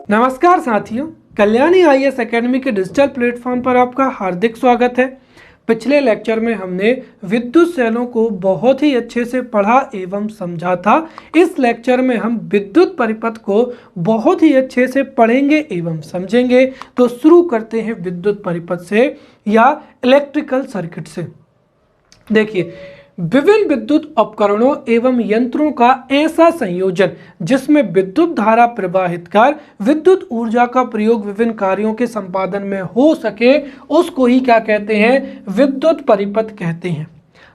नमस्कार साथियों, Kalyani IAS academy के डिजिटल प्लेटफॉर्म पर आपका हार्दिक स्वागत है। पिछले लेक्चर में हमने विद्युत सेलों को बहुत ही अच्छे से पढ़ा एवं समझा था। इस लेक्चर में हम विद्युत परिपथ को बहुत ही अच्छे से पढ़ेंगे एवं समझेंगे। तो शुरू करते हैं विद्युत परिपथ से या इलेक्ट्रिकल सर्किट से। देखिए, विभिन्न विद्युत उपकरणों एवं यंत्रों का ऐसा संयोजन जिसमें विद्युत धारा प्रवाहित कर विद्युत ऊर्जा का प्रयोग विभिन्न कार्यों के संपादन में हो सके, उसको ही क्या कहते हैं? विद्युत परिपथ कहते हैं।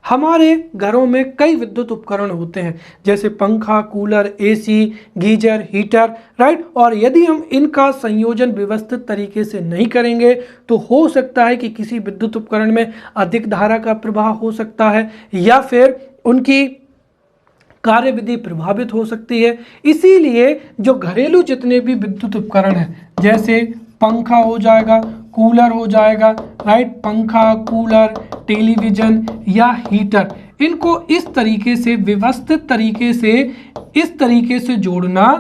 हमारे घरों में कई विद्युत उपकरण होते हैं, जैसे पंखा, cooler, AC, geyser, heater, right. और यदि हम इनका संयोजन व्यवस्थित तरीके से नहीं करेंगे तो हो सकता है कि किसी विद्युत उपकरण में अधिक धारा का प्रवाह हो सकता है या फिर उनकी कार्यविधि प्रभावित हो सकती है। इसीलिए जो घरेलू जितने भी विद्युत उपकरण हैं, जैसे पंखा हो जाएगा, कूलर हो जाएगा, राइट, पंखा, कूलर, टेलीविजन या हीटर, इनको इस तरीके से व्यवस्थित तरीके से इस तरीके से जोड़ना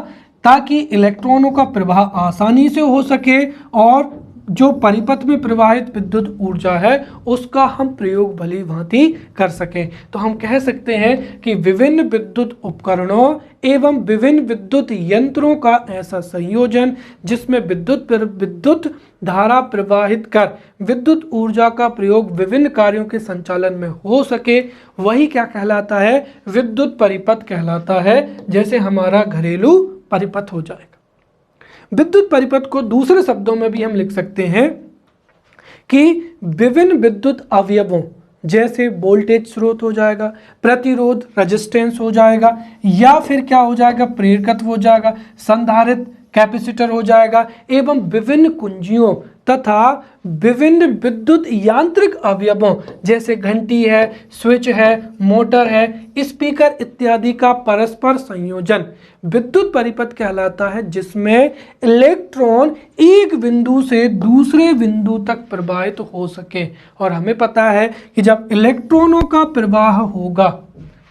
ताकि इलेक्ट्रॉनों का प्रवाह आसानी से हो सके और जो परिपथ में प्रवाहित विद्युत ऊर्जा है उसका हम प्रयोग भली भांति कर सकें। तो हम कह सकते हैं कि विभिन्न विद्युत उपकरणों एवं विभिन्न विद्युत यंत्रों का ऐसा संयोजन जिसमें विद्युत धारा प्रवाहित कर विद्युत ऊर्जा का प्रयोग विभिन्न कार्यों के संचालन में हो सके, वही क्या कहलाता है? विद्युत परिपथ कहलाता है। जैसे हमारा घरेलू परिपथ हो जाएगा। विद्युत परिपथ को दूसरे शब्दों में भी हम लिख सकते हैं कि विभिन्न विद्युत अवयवों, जैसे वोल्टेज स्रोत हो जाएगा, प्रतिरोध रेजिस्टेंस हो जाएगा, या फिर क्या हो जाएगा? प्रेरकत्व हो जाएगा, संधारित्र कैपेसिटर हो जाएगा, एवं विभिन्न कुंजियों तथा विभिन्न विद्युत यांत्रिक अवयवों जैसे घंटी है, स्विच है, मोटर है, स्पीकर इत्यादि का परस्पर संयोजन विद्युत परिपथ कहलाता है, जिसमें इलेक्ट्रॉन एक बिंदु से दूसरे बिंदु तक प्रवाहित हो सके। और हमें पता है कि जब इलेक्ट्रॉनों का प्रवाह होगा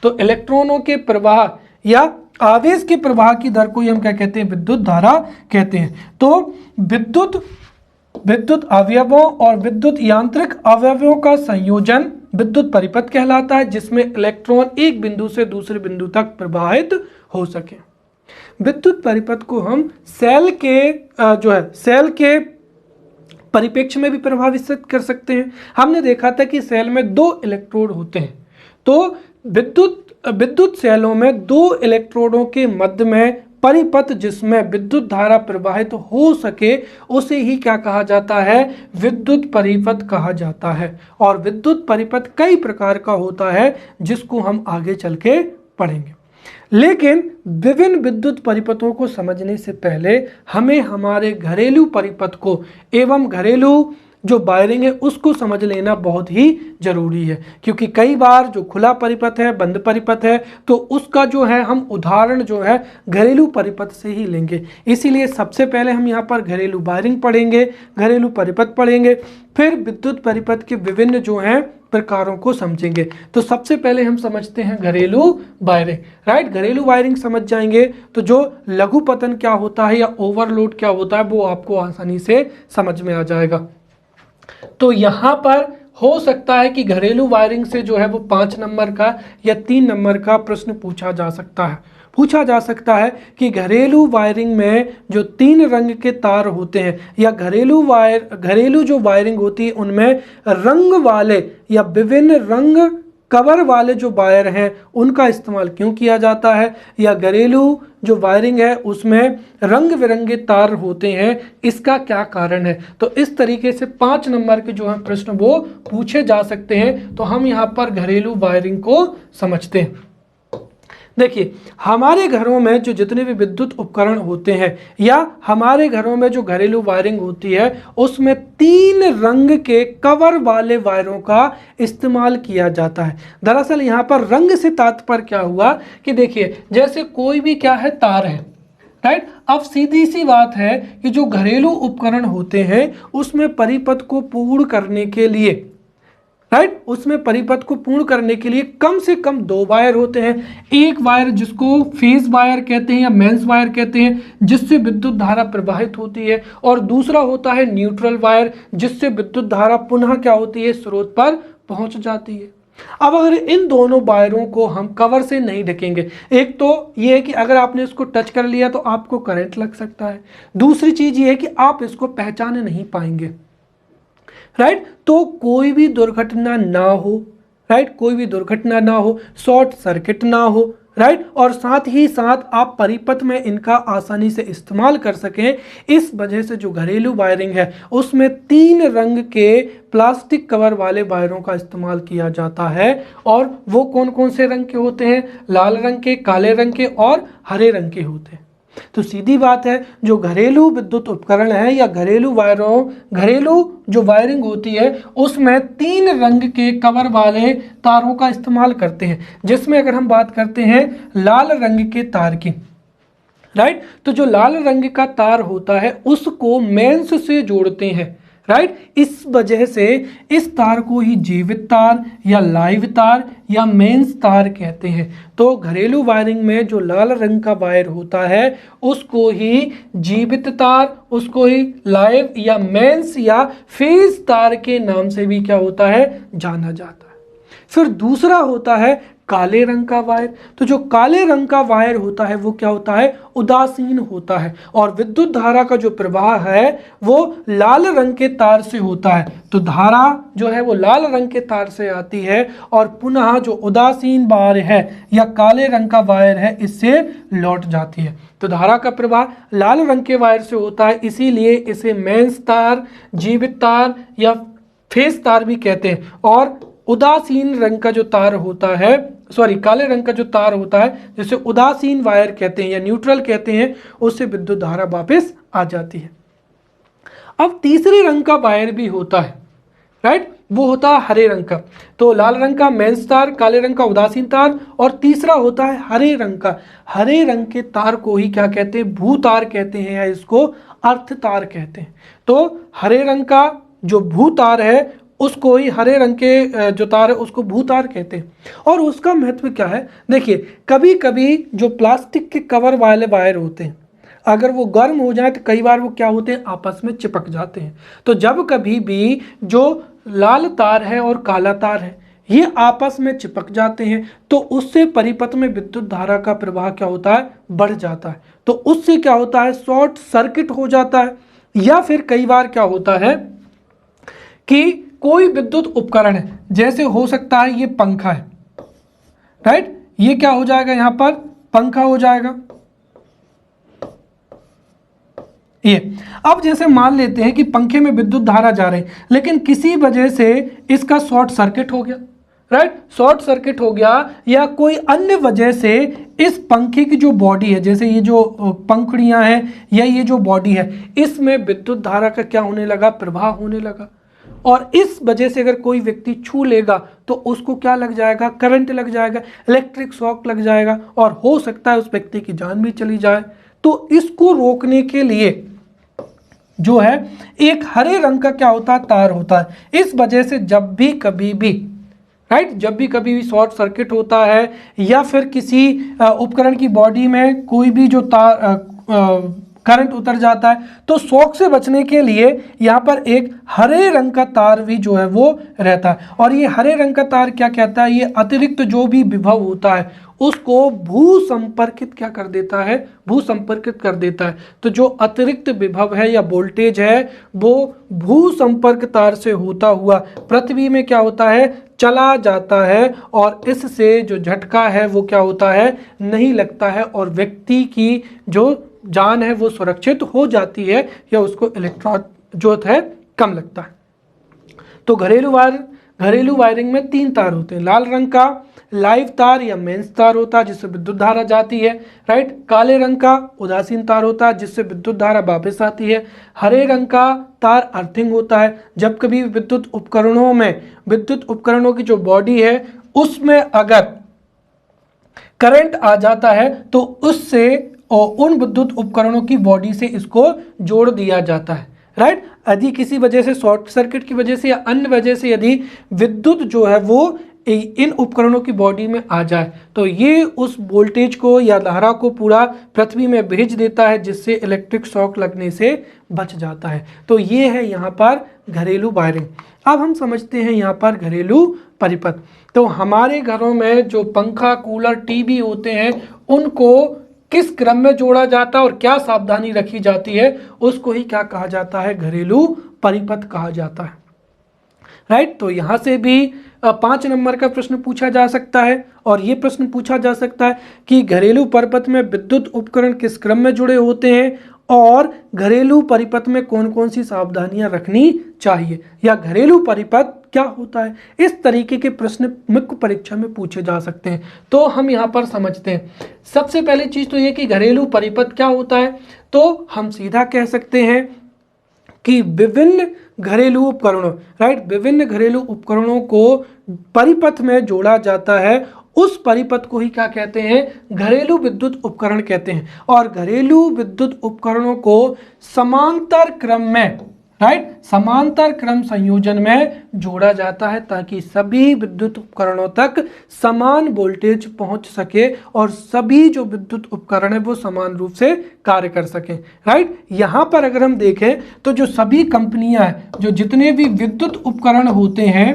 तो इलेक्ट्रॉनों के प्रवाह या आवेश के प्रवाह की दर को ही हम क्या कहते हैं? विद्युत धारा कहते हैं। तो विद्युत अवयवों और विद्युत यांत्रिक अवयवों का संयोजन विद्युत परिपथ कहलाता है, जिसमें इलेक्ट्रॉन एक बिंदु से दूसरे बिंदु तक प्रवाहित हो सके। विद्युत परिपथ को हम सेल के परिप्रेक्ष्य में भी प्रभावित कर सकते हैं। हमने देखा था कि सेल में दो इलेक्ट्रोड होते हैं, तो विद्युत सेलों में दो इलेक्ट्रोडों के मध्य में परिपथ जिसमें विद्युत धारा प्रवाहित हो सके उसे ही क्या कहा जाता है? विद्युत परिपथ कहा जाता है। और विद्युत परिपथ कई प्रकार का होता है जिसको हम आगे चल के पढ़ेंगे। लेकिन विभिन्न विद्युत परिपथों को समझने से पहले हमें हमारे घरेलू परिपथ को एवं घरेलू जो वायरिंग है उसको समझ लेना बहुत ही जरूरी है, क्योंकि कई बार जो खुला परिपथ है, बंद परिपथ है, तो उसका जो है हम उदाहरण जो है घरेलू परिपथ से ही लेंगे। इसीलिए सबसे पहले हम यहाँ पर घरेलू वायरिंग पढ़ेंगे, घरेलू परिपथ पढ़ेंगे, फिर विद्युत परिपथ के विभिन्न जो हैं प्रकारों को समझेंगे। तो सबसे पहले हम समझते हैं घरेलू वायरिंग, राइट। घरेलू वायरिंग समझ जाएंगे तो जो लघु पतन क्या होता है या ओवरलोड क्या होता है वो आपको आसानी से समझ में आ जाएगा। तो यहाँ पर हो सकता है कि घरेलू वायरिंग से जो है वो 5 नंबर का या 3 नंबर का प्रश्न पूछा जा सकता है कि घरेलू वायरिंग में जो 3 रंग के तार होते हैं या घरेलू जो वायरिंग होती है उनमें रंग वाले या विभिन्न रंग कवर वाले जो वायर हैं उनका इस्तेमाल क्यों किया जाता है, या घरेलू जो वायरिंग है उसमें रंग बिरंगे तार होते हैं, इसका क्या कारण है। तो इस तरीके से 5 नंबर के जो है प्रश्न वो पूछे जा सकते हैं। तो हम यहाँ पर घरेलू वायरिंग को समझते हैं। देखिए, हमारे घरों में जो जितने भी विद्युत उपकरण होते हैं या हमारे घरों में जो घरेलू वायरिंग होती है उसमें 3 रंग के कवर वाले वायरों का इस्तेमाल किया जाता है। दरअसल यहाँ पर रंग से तात्पर्य क्या हुआ कि देखिए, जैसे कोई भी क्या है तार है, राइट। अब सीधी सी बात है कि जो घरेलू उपकरण होते हैं उसमें परिपथ को पूर्ण करने के लिए, राइट। उसमें परिपथ को पूर्ण करने के लिए कम से कम 2 वायर होते हैं। एक वायर जिसको फेज वायर कहते हैं या मेंस वायर कहते हैं, जिससे विद्युत धारा प्रवाहित होती है, और दूसरा होता है न्यूट्रल वायर, जिससे विद्युत धारा पुनः क्या होती है, स्रोत पर पहुंच जाती है। अब अगर इन दोनों वायरों को हम कवर से नहीं ढकेंगे, एक तो ये है कि अगर आपने इसको टच कर लिया तो आपको करंट लग सकता है, दूसरी चीज ये है कि आप इसको पहचान नहीं पाएंगे, राइट। तो कोई भी दुर्घटना ना हो, राइट, कोई भी दुर्घटना ना हो, शॉर्ट सर्किट ना हो, राइट, और साथ ही साथ आप परिपथ में इनका आसानी से इस्तेमाल कर सकें। इस वजह से जो घरेलू वायरिंग है उसमें 3 रंग के प्लास्टिक कवर वाले वायरों का इस्तेमाल किया जाता है। और वो कौन कौन से रंग के होते हैं? लाल रंग के, काले रंग के और हरे रंग के होते हैं। तो सीधी बात है, जो घरेलू विद्युत उपकरण है या घरेलू जो वायरिंग होती है उसमें 3 रंग के कवर वाले तारों का इस्तेमाल करते हैं। जिसमें अगर हम बात करते हैं लाल रंग के तार की, राइट, तो जो लाल रंग का तार होता है उसको मेंस से जोड़ते हैं, राइट। इस वजह से इस तार को ही जीवित तार या लाइव तार या मेंस तार कहते हैं। तो घरेलू वायरिंग में जो लाल रंग का वायर होता है उसको ही जीवित तार, उसको ही लाइव या मेंस या फेज तार के नाम से भी क्या होता है, जाना जाता है। फिर दूसरा होता है काले रंग का वायर। तो जो काले रंग का वायर होता है वो क्या होता है, उदासीन होता है, और विद्युत धारा का जो प्रवाह है वो लाल रंग के तार से होता है। तो धारा जो है वो लाल रंग के तार से आती है और पुनः जो उदासीन वायर है या काले रंग का वायर है इससे लौट जाती है। तो धारा का प्रवाह लाल रंग के वायर से होता है, इसीलिए इसे मेंस तार, जीवित तार या फेज तार भी कहते हैं। और उदासीन रंग का जो तार होता है, काले रंग का जो तार होता है जिसे उदासीन वायर कहते हैं या न्यूट्रल कहते हैं, उससे विद्युत धारा वापस आ जाती है। अब तीसरे रंग का वायर भी होता है, राइट, वो होता है हरे रंग का। तो लाल रंग का मेंस तार, काले रंग का उदासीन तार, और तीसरा होता है हरे रंग का। हरे रंग के तार को ही क्या कहते हैं, भू तार कहते हैं या इसको अर्थ तार कहते हैं। तो हरे रंग का जो भू तार है उसको ही, हरे रंग के जो तार है उसको भूतार कहते हैं। और उसका महत्व क्या है, देखिए कभी कभी जो प्लास्टिक के कवर वाले वायर होते हैं अगर वो गर्म हो जाए तो कई बार वो क्या होते हैं, आपस में चिपक जाते हैं। तो जब कभी भी जो लाल तार है और काला तार है ये आपस में चिपक जाते हैं तो उससे परिपथ में विद्युत धारा का प्रवाह क्या होता है, बढ़ जाता है। तो उससे क्या होता है, शॉर्ट सर्किट हो जाता है। या फिर कई बार क्या होता है कि कोई विद्युत उपकरण है, जैसे हो सकता है ये पंखा है, राइट, ये क्या हो जाएगा, यहां पर पंखा हो जाएगा ये। अब जैसे मान लेते हैं कि पंखे में विद्युत धारा जा रही है लेकिन किसी वजह से इसका शॉर्ट सर्किट हो गया, राइट, शॉर्ट सर्किट हो गया या कोई अन्य वजह से इस पंखे की जो बॉडी है, जैसे ये जो पंखुड़ियां हैं या ये जो बॉडी है, इसमें विद्युत धारा का क्या होने लगा, प्रवाह होने लगा। और इस वजह से अगर कोई व्यक्ति छू लेगा तो उसको क्या लग जाएगा, करंट लग जाएगा, इलेक्ट्रिक शॉक लग जाएगा और हो सकता है उस व्यक्ति की जान भी चली जाए। तो इसको रोकने के लिए जो है एक हरे रंग का क्या होता है, तार होता है। इस वजह से जब भी कभी भी, राइट, जब भी कभी भी शॉर्ट सर्किट होता है या फिर किसी उपकरण की बॉडी में कोई भी जो तार करंट उतर जाता है तो शॉक से बचने के लिए यहाँ पर एक हरे रंग का तार भी जो है वो रहता है। और ये हरे रंग का तार क्या कहता है, ये अतिरिक्त जो भी विभव होता है उसको भू संपर्कित क्या कर देता है, भू संपर्कित कर देता है। तो जो अतिरिक्त विभव है या वोल्टेज है वो भू संपर्क तार से होता हुआ पृथ्वी में क्या होता है, चला जाता है और इससे जो झटका है वो क्या होता है, नहीं लगता है और व्यक्ति की जो जान है वो सुरक्षित हो जाती है या उसको इलेक्ट्रॉन जो है कम लगता है। तो घरेलू वायरिंग में 3 तार होते हैं। लाल रंग का लाइव तार या मेंस तार होता है जिससे विद्युत धारा जाती है, राइट, काले रंग का उदासीन तार होता है जिससे विद्युत धारा वापस आती है, हरे रंग का तार अर्थिंग होता है जब कभी विद्युत उपकरणों की जो बॉडी है उसमें अगर करंट आ जाता है तो उससे और उन विद्युत उपकरणों की बॉडी से इसको जोड़ दिया जाता है, राइट। यदि किसी वजह से शॉर्ट सर्किट की वजह से या अन्य वजह से यदि विद्युत जो है वो इन उपकरणों की बॉडी में आ जाए तो ये उस वोल्टेज को या धारा को पूरा पृथ्वी में भेज देता है, जिससे इलेक्ट्रिक शॉक लगने से बच जाता है। तो ये है यहाँ पर घरेलू वायरिंग। अब हम समझते हैं यहाँ पर घरेलू परिपथ। तो हमारे घरों में जो पंखा, कूलर, टीवी होते हैं उनको किस क्रम में जोड़ा जाता है और क्या सावधानी रखी जाती है, उसको ही क्या कहा जाता है, घरेलू परिपथ कहा जाता है। राइट। तो यहाँ से भी 5 नंबर का प्रश्न पूछा जा सकता है और ये प्रश्न पूछा जा सकता है कि घरेलू परिपथ में विद्युत उपकरण किस क्रम में जुड़े होते हैं और घरेलू परिपथ में कौन कौन सी सावधानियां रखनी चाहिए, या घरेलू परिपथ क्या होता है। इस तरीके के प्रश्न मुख्य परीक्षा में पूछे जा सकते हैं। तो हम यहाँ पर समझते हैं। सबसे पहली चीज तो ये कि घरेलू परिपथ क्या होता है, तो हम सीधा कह सकते हैं कि विभिन्न घरेलू उपकरणों, राइट, विभिन्न घरेलू उपकरणों को परिपथ में जोड़ा जाता है। उस परिपथ को ही क्या कहते हैं, घरेलू विद्युत उपकरण कहते हैं। और घरेलू विद्युत उपकरणों को समांतर क्रम में, राइट, समांतर क्रम संयोजन में जोड़ा जाता है ताकि सभी विद्युत उपकरणों तक समान वोल्टेज पहुंच सके और सभी जो विद्युत उपकरण है वो समान रूप से कार्य कर सकें। राइट। यहाँ पर अगर हम देखें तो जो सभी कंपनियां हैं, जो जितने भी विद्युत उपकरण होते हैं,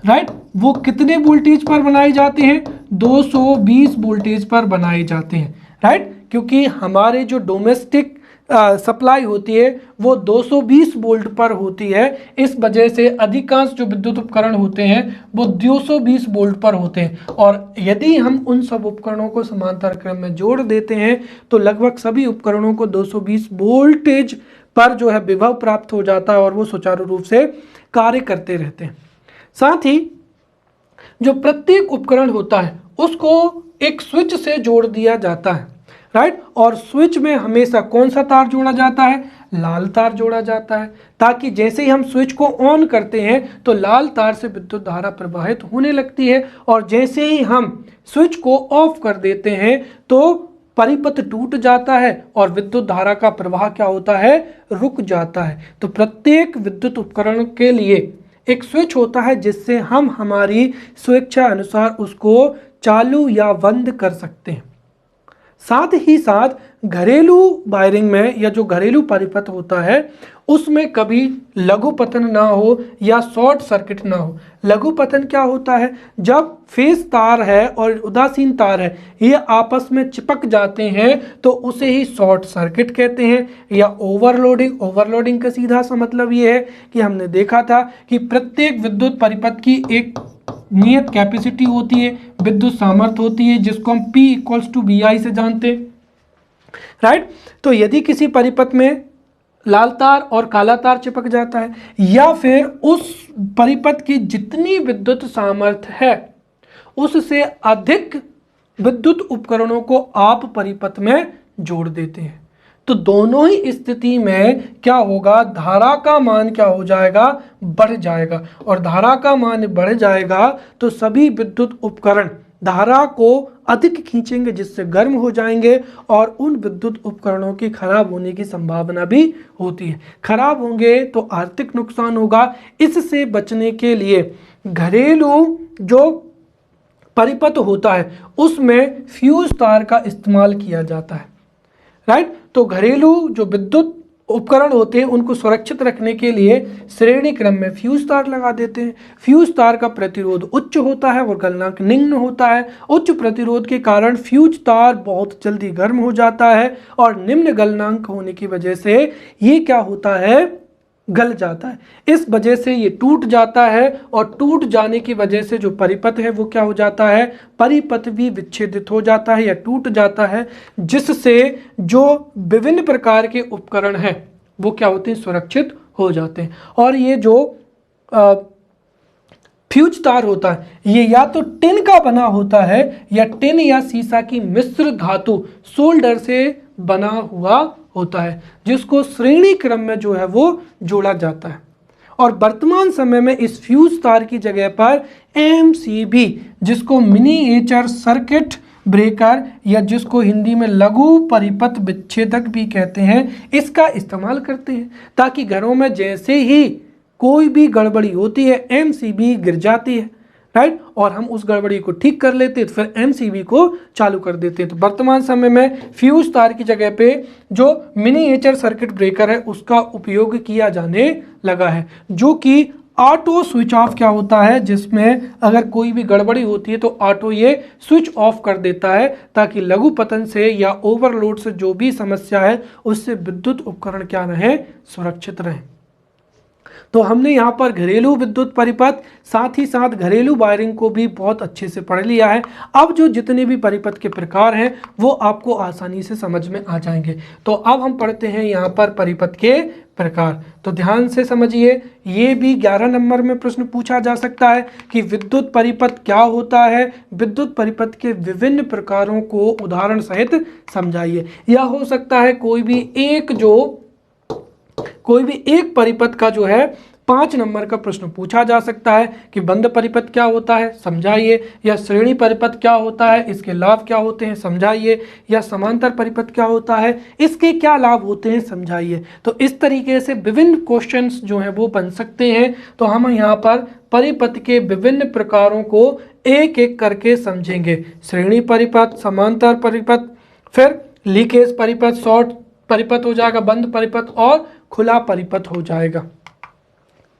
राइट, वो कितने वोल्टेज पर बनाए जाते हैं, 220 वोल्टेज पर बनाए जाते हैं। राइट। क्योंकि हमारे जो डोमेस्टिक सप्लाई होती है वो 220 वोल्ट पर होती है, इस वजह से अधिकांश जो विद्युत उपकरण होते हैं वो 220 वोल्ट पर होते हैं। और यदि हम उन सब उपकरणों को समांतर क्रम में जोड़ देते हैं तो लगभग सभी उपकरणों को 220 वोल्टेज पर जो है विभव प्राप्त हो जाता है और वो सुचारू रूप से कार्य करते रहते हैं। साथ ही जो प्रत्येक उपकरण होता है उसको एक स्विच से जोड़ दिया जाता है। राइट। और स्विच में हमेशा कौन सा तार जोड़ा जाता है, लाल तार जोड़ा जाता है, ताकि जैसे ही हम स्विच को ऑन करते हैं तो लाल तार से विद्युत धारा प्रवाहित होने लगती है और जैसे ही हम स्विच को ऑफ कर देते हैं तो परिपथ टूट जाता है और विद्युत धारा का प्रवाह क्या होता है, रुक जाता है। तो प्रत्येक विद्युत उपकरण के लिए एक स्विच होता है जिससे हम हमारी स्वेच्छा अनुसार उसको चालू या बंद कर सकते हैं। साथ ही साथ घरेलू वायरिंग में या जो घरेलू परिपथ होता है उसमें कभी लघु पतन ना हो या शॉर्ट सर्किट ना हो। लघु पतन क्या होता है, जब फेज तार है और उदासीन तार है ये आपस में चिपक जाते हैं तो उसे ही शॉर्ट सर्किट कहते हैं। या ओवरलोडिंग, ओवरलोडिंग का सीधा सा मतलब ये है कि हमने देखा था कि प्रत्येक विद्युत परिपथ की एक नियत कैपेसिटी होती है, विद्युत सामर्थ्य होती है, जिसको हम P = VI से जानते हैं। राइट। तो यदि किसी परिपथ में लाल तार और काला तार चिपक जाता है या फिर उस परिपथ की जितनी विद्युत सामर्थ्य है उससे अधिक विद्युत उपकरणों को आप परिपथ में जोड़ देते हैं तो दोनों ही स्थिति में क्या होगा, धारा का मान क्या हो जाएगा, बढ़ जाएगा। और धारा का मान बढ़ जाएगा तो सभी विद्युत उपकरण धारा को अधिक खींचेंगे जिससे गर्म हो जाएंगे और उन विद्युत उपकरणों की खराब होने की संभावना भी होती है। खराब होंगे तो आर्थिक नुकसान होगा। इससे बचने के लिए घरेलू जो परिपथ होता है उसमें फ्यूज तार का इस्तेमाल किया जाता है। राइट। तो घरेलू जो विद्युत उपकरण होते हैं उनको सुरक्षित रखने के लिए श्रेणी क्रम में फ्यूज तार लगा देते हैं। फ्यूज तार का प्रतिरोध उच्च होता है और गलनांक निम्न होता है। उच्च प्रतिरोध के कारण फ्यूज तार बहुत जल्दी गर्म हो जाता है और निम्न गलनांक होने की वजह से ये क्या होता है, गल जाता है। इस वजह से ये टूट जाता है और टूट जाने की वजह से जो परिपथ है वो क्या हो जाता है, परिपथ भी विच्छेदित हो जाता है या टूट जाता है, जिससे जो विभिन्न प्रकार के उपकरण हैं वो क्या होते हैं, सुरक्षित हो जाते हैं। और ये जो फ्यूज तार होता है ये या तो टिन का बना होता है या टिन या सीसा की मिश्र धातु सोल्डर से बना हुआ होता है, जिसको श्रेणी क्रम में जो है वो जोड़ा जाता है। और वर्तमान समय में इस फ्यूज तार की जगह पर MCB, जिसको मिनिएचर सर्किट ब्रेकर या जिसको हिंदी में लघु परिपथ विच्छेदक भी कहते हैं, इसका इस्तेमाल करते हैं ताकि घरों में जैसे ही कोई भी गड़बड़ी होती है एमसीबी गिर जाती है, राइट, और हम उस गड़बड़ी को ठीक कर लेते हैं तो फिर एमसीबी को चालू कर देते हैं। तो वर्तमान समय में फ्यूज तार की जगह पे जो मिनिएचर सर्किट ब्रेकर है उसका उपयोग किया जाने लगा है, जो कि ऑटो स्विच ऑफ क्या होता है, जिसमें अगर कोई भी गड़बड़ी होती है तो ऑटो ये स्विच ऑफ कर देता है ताकि लघु पतन से या ओवरलोड से जो भी समस्या है उससे विद्युत उपकरण क्या रहे, सुरक्षित रहें। तो हमने यहाँ पर घरेलू विद्युत परिपथ साथ ही साथ घरेलू वायरिंग को भी बहुत अच्छे से पढ़ लिया है। अब जो जितने भी परिपथ के प्रकार हैं वो आपको आसानी से समझ में आ जाएंगे। तो अब हम पढ़ते हैं यहाँ पर परिपथ के प्रकार। तो ध्यान से समझिए, ये भी 11 नंबर में प्रश्न पूछा जा सकता है कि विद्युत परिपथ क्या होता है, विद्युत परिपथ के विभिन्न प्रकारों को उदाहरण सहित समझाइए। या हो सकता है कोई भी एक परिपथ का जो है 5 नंबर का प्रश्न पूछा जा सकता है कि बंद परिपथ क्या होता है, समझाइए, या श्रेणी परिपथ क्या होता है, इसके लाभ क्या होते हैं, समझाइए, या समांतर परिपथ क्या होता है, इसके क्या लाभ होते हैं, समझाइए। तो इस तरीके से विभिन्न क्वेश्चंस जो हैं वो बन सकते हैं। तो हम यहाँ पर परिपथ के विभिन्न प्रकारों को एक एक करके समझेंगे। श्रेणी परिपथ, समांतर परिपथ, फिर लीकेज परिपथ, शॉर्ट परिपथ हो जाएगा, बंद परिपथ और खुला परिपथ हो जाएगा।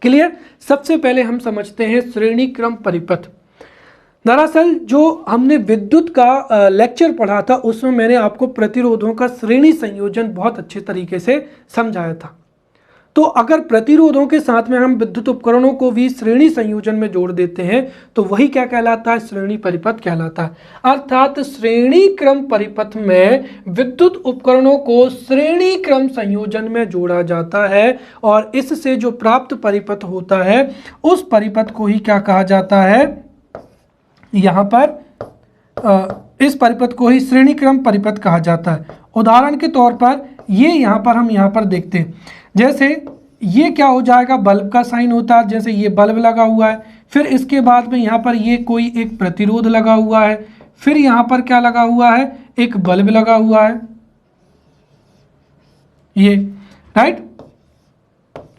क्लियर। सबसे पहले हम समझते हैं श्रेणी क्रम परिपथ। दरअसल जो हमने विद्युत का लेक्चर पढ़ा था उसमें मैंने आपको प्रतिरोधों का श्रेणी संयोजन बहुत अच्छे तरीके से समझाया था। तो अगर प्रतिरोधों के साथ में हम विद्युत उपकरणों को भी श्रेणी संयोजन में जोड़ देते हैं तो वही क्या कहलाता है, श्रेणी परिपथ कहलाता है। अर्थात श्रेणी क्रम परिपथ में विद्युत उपकरणों को श्रेणी क्रम संयोजन में जोड़ा जाता है और इससे जो प्राप्त परिपथ होता है उस परिपथ को ही क्या कहा जाता है, यहाँ पर इस परिपथ को ही श्रेणी क्रम परिपथ कहा जाता है। उदाहरण के तौर पर ये हम यहाँ पर देखते हैं, जैसे ये क्या हो जाएगा, बल्ब का साइन होता है, जैसे ये बल्ब लगा हुआ है, फिर इसके बाद में यहाँ पर ये कोई एक प्रतिरोध लगा हुआ है, फिर यहाँ पर क्या लगा हुआ है, एक बल्ब लगा हुआ है, ये, राइट।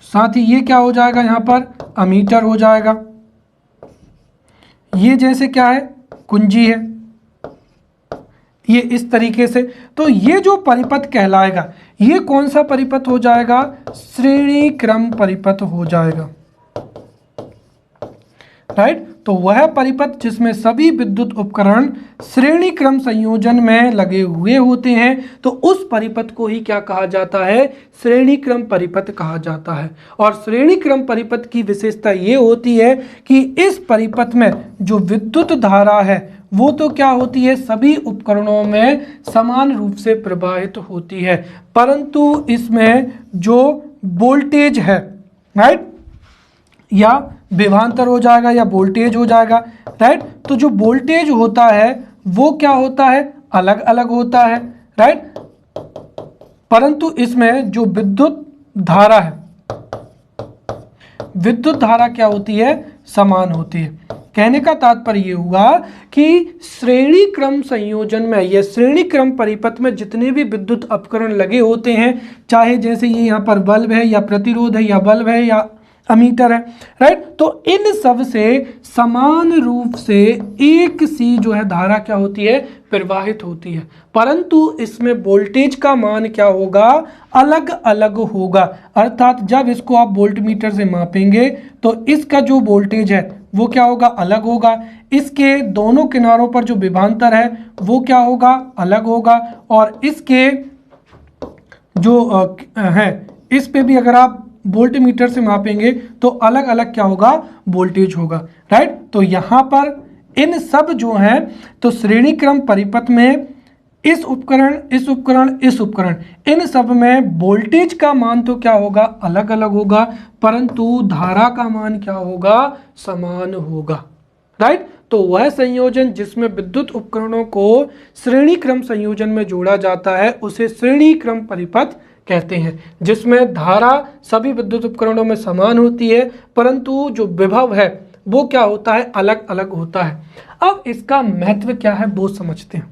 साथ ही ये क्या हो जाएगा, यहाँ पर अमीटर हो जाएगा, ये जैसे क्या है, कुंजी है, ये इस तरीके से। तो ये जो परिपथ कहलाएगा ये कौन सा परिपथ हो जाएगा, श्रेणी क्रम परिपथ हो जाएगा, राइट। तो वह परिपथ जिसमें सभी विद्युत उपकरण श्रेणी क्रम संयोजन में लगे हुए होते हैं तो उस परिपथ को ही क्या कहा जाता है, श्रेणी क्रम परिपथ कहा जाता है। और श्रेणी क्रम परिपथ की विशेषता ये होती है कि इस परिपथ में जो विद्युत धारा है वो तो क्या होती है, सभी उपकरणों में समान रूप से प्रवाहित होती है, परंतु इसमें जो वोल्टेज है, राइट, या विभवांतर हो जाएगा या वोल्टेज हो जाएगा, राइट। तो जो वोल्टेज होता है वो क्या होता है, अलग अलग होता है, राइट, परंतु इसमें जो विद्युत धारा है, विद्युत धारा क्या होती है, समान होती है। कहने का तात्पर्य ये हुआ कि श्रेणी क्रम संयोजन में या श्रेणी क्रम परिपथ में जितने भी विद्युत उपकरण लगे होते हैं, चाहे जैसे ये यहाँ पर बल्ब है या प्रतिरोध है या बल्ब है या अमीटर है, राइट, तो इन सब से समान रूप से एक सी जो है धारा क्या होती है, प्रवाहित होती है, परंतु इसमें वोल्टेज का मान क्या होगा, अलग अलग होगा। अर्थात जब इसको आप वोल्टमीटर से मापेंगे तो इसका जो वोल्टेज है वो क्या होगा, अलग होगा, इसके दोनों किनारों पर जो विभवांतर है वो क्या होगा, अलग होगा, और इसके जो है इस पे भी अगर आप वोल्टमीटर से मापेंगे तो अलग अलग क्या होगा, वोल्टेज होगा, राइट। तो यहाँ पर इन सब जो हैं तो श्रेणी क्रम परिपथ में इस उपकरण, इस उपकरण, इस उपकरण, इन सब में वोल्टेज का मान तो क्या होगा, अलग अलग होगा, परंतु धारा का मान क्या होगा, समान होगा, राइट। तो वह संयोजन जिसमें विद्युत उपकरणों को श्रेणी क्रम संयोजन में जोड़ा जाता है उसे श्रेणी क्रम परिपथ कहते हैं, जिसमें धारा सभी विद्युत उपकरणों में समान होती है परंतु जो विभव है वो क्या होता है, अलग अलग होता है। अब इसका महत्व क्या है वो समझते हैं।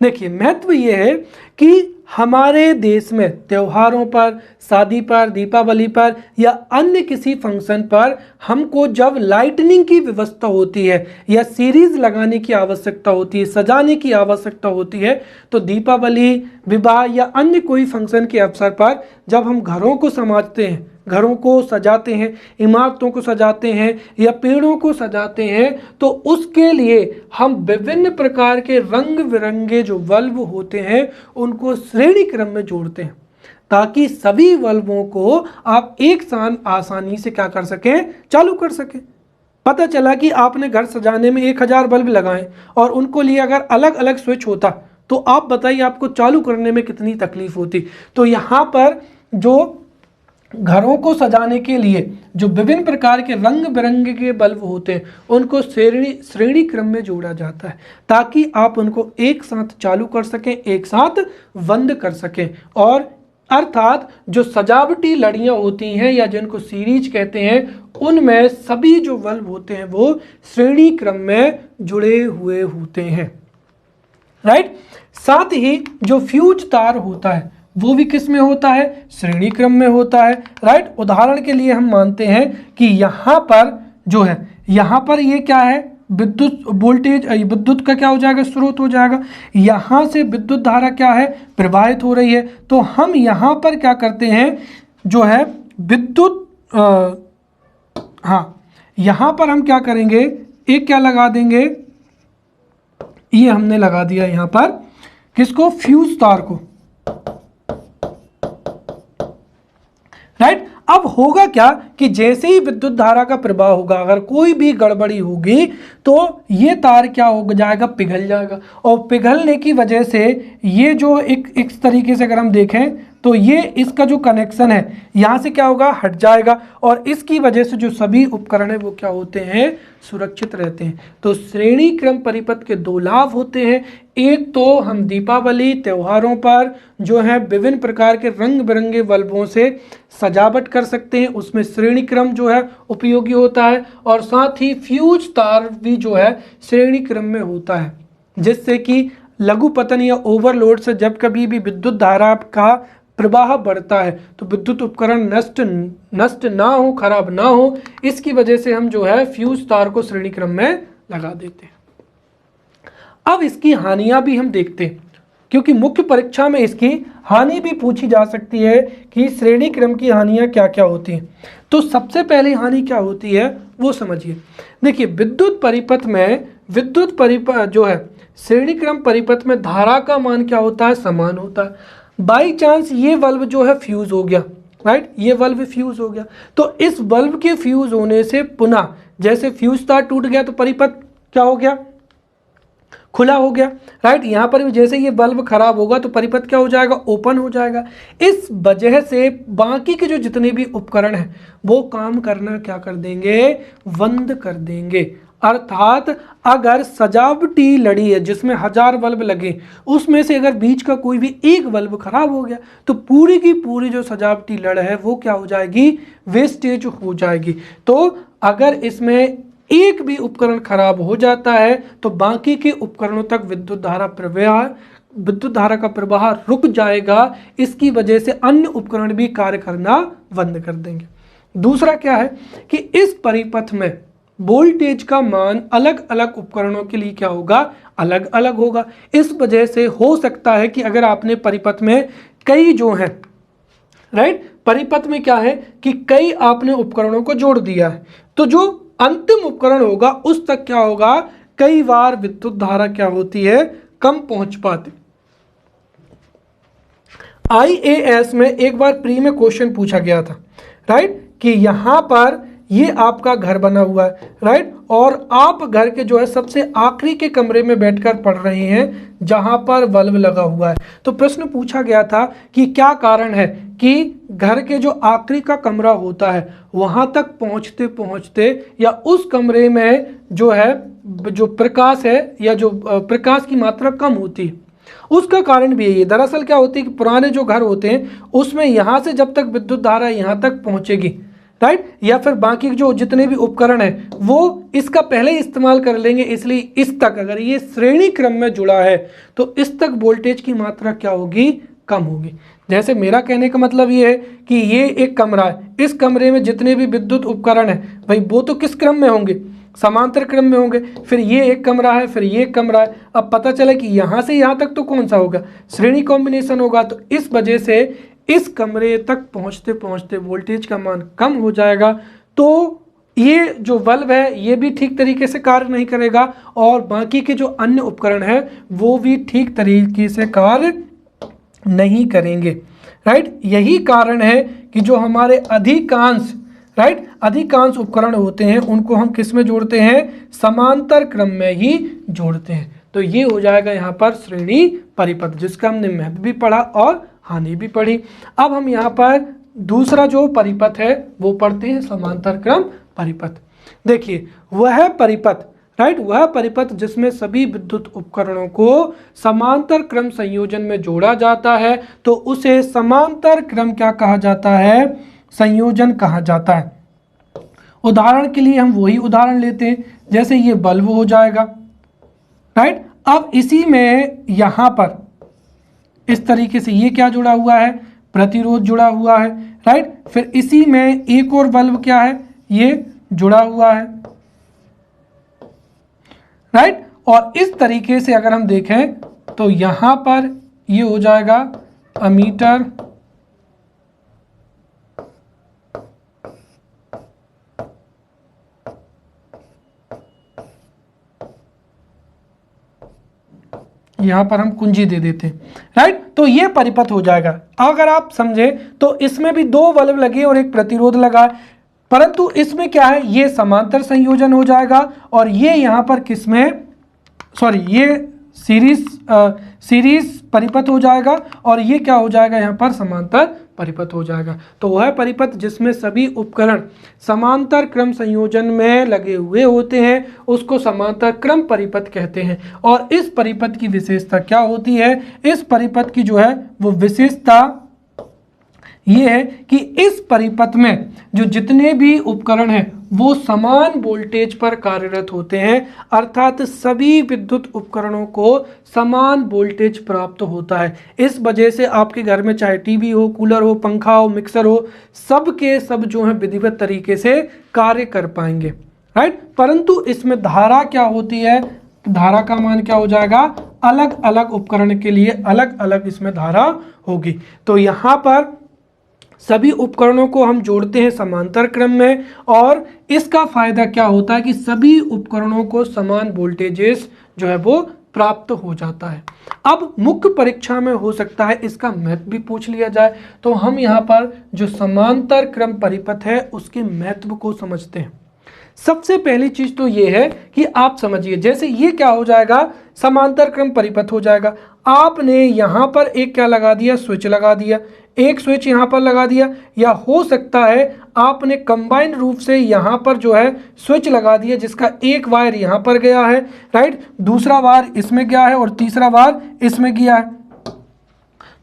देखिए महत्व ये है कि हमारे देश में त्योहारों पर, शादी पर, दीपावली पर या अन्य किसी फंक्शन पर हमको जब लाइटनिंग की व्यवस्था होती है या सीरीज लगाने की आवश्यकता होती है, सजाने की आवश्यकता होती है, तो दीपावली, विवाह या अन्य कोई फंक्शन के अवसर पर जब हम घरों को सजाते हैं, घरों को सजाते हैं, इमारतों को सजाते हैं या पेड़ों को सजाते हैं, तो उसके लिए हम विभिन्न प्रकार के रंग बिरंगे जो बल्ब होते हैं उनको श्रेणी क्रम में जोड़ते हैं, ताकि सभी बल्बों को आप एक साथ आसानी से क्या कर सकें, चालू कर सकें। पता चला कि आपने घर सजाने में 1000 बल्ब लगाए और उनको लिए अगर अलग अलग स्विच होता तो आप बताइए आपको चालू करने में कितनी तकलीफ होती। तो यहाँ पर जो घरों को सजाने के लिए जो विभिन्न प्रकार के रंग बिरंगे के बल्ब होते हैं उनको श्रेणी क्रम में जोड़ा जाता है, ताकि आप उनको एक साथ चालू कर सकें, एक साथ बंद कर सकें। और अर्थात जो सजावटी लड़ियां होती हैं या जिनको सीरीज कहते हैं, उनमें सभी जो बल्ब होते हैं वो श्रेणी क्रम में जुड़े हुए होते हैं, राइट। साथ ही जो फ्यूज तार होता है वो भी किस में होता है, श्रेणी क्रम में होता है, राइट। उदाहरण के लिए हम मानते हैं कि यहाँ पर जो है, यहाँ पर ये क्या है, विद्युत वोल्टेज, विद्युत का क्या हो जाएगा, स्रोत हो जाएगा। यहाँ से विद्युत धारा क्या है, प्रवाहित हो रही है। तो हम यहाँ पर क्या करते हैं, जो है विद्युत, हाँ, यहाँ पर हम क्या करेंगे, एक क्या लगा देंगे, ये हमने लगा दिया यहाँ पर किसको, फ्यूज तार को, राइट। अब होगा क्या कि जैसे ही विद्युत धारा का प्रवाह होगा, अगर कोई भी गड़बड़ी होगी तो ये तार क्या हो जाएगा, पिघल जाएगा। और पिघलने की वजह से ये जो एक इस तरीके से अगर हम देखें तो ये इसका जो कनेक्शन है यहाँ से क्या होगा, हट जाएगा। और इसकी वजह से जो सभी उपकरण है वो क्या होते हैं, सुरक्षित रहते हैं। तो श्रेणी क्रम परिपथ के दो लाभ होते हैं। एक तो हम दीपावली त्योहारों पर जो है विभिन्न प्रकार के रंग बिरंगे बल्बों से सजावट कर सकते हैं, उसमें श्रेणी क्रम जो है उपयोगी होता है। और साथ ही फ्यूज तार भी जो है श्रेणी क्रम में होता है, जिससे कि लघु पतन या ओवरलोड से जब कभी भी विद्युत धारा का प्रवाह बढ़ता है तो विद्युत उपकरण नष्ट ना हो, खराब ना हो, इसकी वजह से हम जो है फ्यूज तार को श्रेणी क्रम में लगा देते हैं। अब इसकी हानियां भी हम देखते हैं, क्योंकि मुख्य परीक्षा में इसकी हानि भी पूछी जा सकती है कि श्रेणी क्रम की हानियां क्या क्या होती हैं। तो सबसे पहली हानि क्या होती है वो समझिए। देखिए विद्युत परिपथ जो है श्रेणी क्रम परिपथ में धारा का मान क्या होता है, समान होता है। बाई चांस ये बल्ब जो है फ्यूज हो गया, राइट, ये बल्ब फ्यूज हो गया, तो इस बल्ब के फ्यूज होने से पुनः जैसे फ्यूज तार टूट गया तो परिपथ क्या हो गया, खुला हो गया, राइट। यहाँ पर भी जैसे ये बल्ब खराब होगा तो परिपथ क्या हो जाएगा, ओपन हो जाएगा। इस वजह से बाकी के जो जितने भी उपकरण हैं वो काम करना क्या कर देंगे, बंद कर देंगे। अर्थात अगर सजावटी लड़ी है जिसमें 1000 बल्ब लगे, उसमें से अगर बीच का कोई भी एक बल्ब खराब हो गया तो पूरी की पूरी जो सजावटी लड़ है वो क्या हो जाएगी, वेस्टेज हो जाएगी। तो अगर इसमें एक भी उपकरण खराब हो जाता है तो बाकी के उपकरणों तक विद्युत धारा का प्रवाह रुक जाएगा। इसकी वजह से अन्य उपकरण भी कार्य करना बंद कर देंगे। दूसरा क्या है कि इस परिपथ में वोल्टेज का मान अलग अलग उपकरणों के लिए क्या होगा, अलग अलग होगा। इस वजह से हो सकता है कि अगर आपने परिपथ में कई जो है, राइट, परिपथ में क्या है कि कई आपने उपकरणों को जोड़ दिया है, तो जो अंतिम उपकरण होगा उस तक क्या होगा, कई बार विद्युत धारा क्या होती है, कम पहुंच पाती। IAS में एक बार प्री में क्वेश्चन पूछा गया था, राइट, कि यहां पर ये आपका घर बना हुआ है, राइट, और आप घर के जो है सबसे आखिरी के कमरे में बैठकर पढ़ रहे हैं जहां पर बल्ब लगा हुआ है। तो प्रश्न पूछा गया था कि क्या कारण है कि घर के जो आखिरी का कमरा होता है वहां तक पहुंचते पहुंचते या उस कमरे में जो है जो प्रकाश है या जो प्रकाश की मात्रा कम होती है। उसका कारण भी यही है। दरअसल क्या होती है कि पुराने जो घर होते हैं उसमें यहाँ से जब तक विद्युत धारा यहाँ तक पहुँचेगी, राइट, या फिर बाकी जो जितने भी उपकरण हैं वो इसका पहले ही इस्तेमाल कर लेंगे, इसलिए इस तक अगर ये श्रेणी क्रम में जुड़ा है तो इस तक वोल्टेज की मात्रा क्या होगी, कम होगी। जैसे मेरा कहने का मतलब ये है कि ये एक कमरा है, इस कमरे में जितने भी विद्युत उपकरण हैं भाई वो तो किस क्रम में होंगे, समांतर क्रम में होंगे। फिर ये एक कमरा है, फिर ये एक कमरा है, अब पता चले कि यहाँ से यहाँ तक तो कौन सा होगा, श्रेणी कॉम्बिनेशन होगा। तो इस वजह से इस कमरे तक पहुँचते पहुँचते वोल्टेज का मान कम हो जाएगा, तो ये जो बल्ब है ये भी ठीक तरीके से कार्य नहीं करेगा और बाकी के जो अन्य उपकरण हैं वो भी ठीक तरीके से कार्य नहीं करेंगे। राइट, यही कारण है कि जो हमारे अधिकांश उपकरण होते हैं उनको हम किस में जोड़ते हैं, समांतर क्रम में ही जोड़ते हैं। तो ये हो जाएगा यहाँ पर श्रेणी परिपथ, जिसका हमने महत्व भी पढ़ा और हानि भी पढ़ी। अब हम यहाँ पर दूसरा जो परिपथ है वो पढ़ते हैं, समांतर क्रम परिपथ। देखिए वह परिपथ, राइट, वह परिपथ जिसमें सभी विद्युत उपकरणों को समांतर क्रम संयोजन में जोड़ा जाता है तो उसे समांतर क्रम क्या कहा जाता है, संयोजन कहा जाता है। उदाहरण के लिए हम वही उदाहरण लेते हैं, जैसे ये बल्ब हो जाएगा। राइट, अब इसी में यहाँ पर इस तरीके से ये क्या जुड़ा हुआ है, प्रतिरोध जुड़ा हुआ है। राइट, फिर इसी में एक और बल्ब क्या है, ये जुड़ा हुआ है। राइट, और इस तरीके से अगर हम देखें तो यहां पर ये हो जाएगा अमीटर, यहां पर हम कुंजी दे देते हैं। राइट, तो ये परिपथ हो जाएगा। अगर आप समझे तो इसमें भी दो बल्ब लगे और एक प्रतिरोध लगा है, परंतु इसमें क्या है, ये समांतर संयोजन हो जाएगा और ये यहाँ पर किसमें, सॉरी, ये सीरीज परिपथ हो जाएगा और ये क्या हो जाएगा, यहाँ पर समांतर परिपथ हो जाएगा। तो वह परिपथ जिसमें सभी उपकरण समांतर क्रम संयोजन में लगे हुए होते हैं उसको समांतर क्रम परिपथ कहते हैं। और इस परिपथ की विशेषता क्या होती है, इस परिपथ की जो है वो विशेषता ये है कि इस परिपथ में जो जितने भी उपकरण हैं वो समान वोल्टेज पर कार्यरत होते हैं, अर्थात सभी विद्युत उपकरणों को समान वोल्टेज प्राप्त होता है। इस वजह से आपके घर में चाहे टीवी हो, कूलर हो, पंखा हो, मिक्सर हो, सब के सब जो है विधिवत तरीके से कार्य कर पाएंगे। राइट, परंतु इसमें धारा क्या होती है, धारा का मान क्या हो जाएगा, अलग अलग उपकरण के लिए अलग अलग इसमें धारा होगी। तो यहाँ पर सभी उपकरणों को हम जोड़ते हैं समांतर क्रम में और इसका फायदा क्या होता है कि सभी उपकरणों को समान वोल्टेजेस जो है वो प्राप्त हो जाता है। अब मुख्य परीक्षा में हो सकता है इसका महत्व भी पूछ लिया जाए, तो हम यहाँ पर जो समांतर क्रम परिपथ है उसके महत्व को समझते हैं। सबसे पहली चीज तो ये है कि आप समझिए, जैसे ये क्या हो जाएगा, समांतर क्रम परिपथ हो जाएगा। आपने यहाँ पर एक क्या लगा दिया, स्विच लगा दिया, एक स्विच यहाँ पर लगा दिया, या हो सकता है आपने कंबाइंड रूप से यहाँ पर जो है स्विच लगा दिया जिसका एक वायर यहाँ पर गया है, राइट, दूसरा वायर इसमें गया है और तीसरा वायर इसमें गया है।